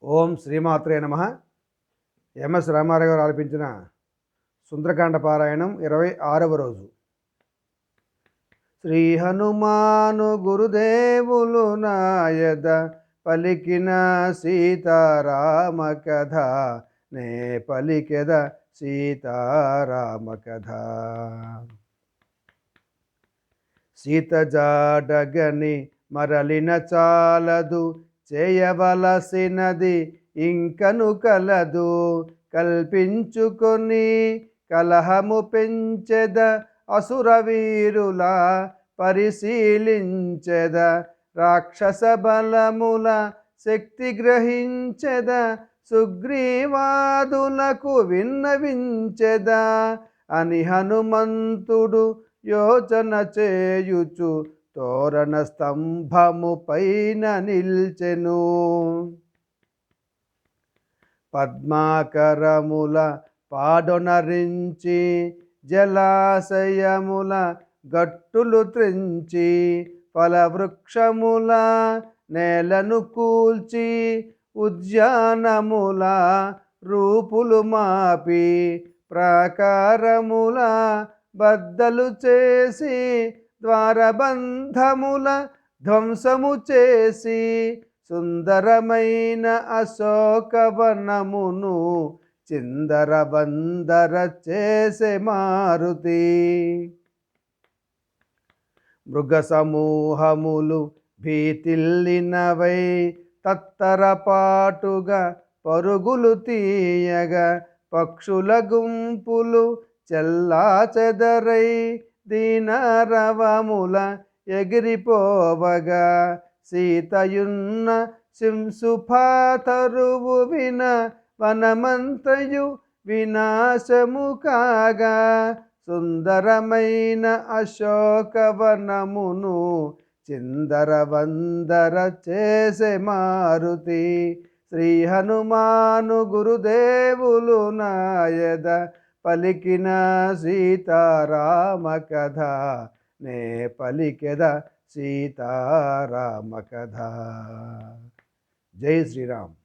ఓం శ్రీమాత్రే నమః. ఎంఎస్ రామారావు గారు ఆలపించిన సుందరకాండ పారాయణం 26వ రోజు. శ్రీ హనుమాను గురుదేవులు నాయద పలికిన సీతారామ కథ, నే పలికెద సీతారామ కథ. సీత జాడగని మరలిన చాలదు, చేయవలసినది ఇంకను కలదు. కల్పించుకొని కలహము పెంచెద, అసుర వీరుల పరిశీలించెద. రాక్షస బలముల శక్తి గ్రహించెద, సుగ్రీవాదులకు విన్నవించెద అని హనుమంతుడు యోచన చేయుచు తోరణ స్తంభము పైన నిల్చెను. పద్మాకరముల పాడొనరించి జలాశయముల గట్టులు త్రెంచి, ఫలవృక్షముల నేలను కూల్చి, ఉద్యానముల రూపులు మాపి, ప్రాకారముల బద్దలు చేసి, ద్వారబంధముల ధ్వంసము చేసి, సుందరమైన అశోకవనమును చిందరబందర చేసే మారుతి. మృగ సమూహములు భీతిల్లినవై తత్తరపాటుగా పరుగులు తీయగా, పక్షుల గుంపులు చెల్లాచెదరై దీనరవముల ఎగిరిపోవగా, సీతయున్న సింసుఫాతరువు విన వనమంతయు వినాశము కాగా, సుందరమైన అశోకవనమును చిందరవందర చేసే మారుతి. శ్రీ హనుమాను గురుదేవులు నాయద పలికిన సీతారామ కథ, నే పలికెద సీతారామ కథ. జై శ్రీరామ్.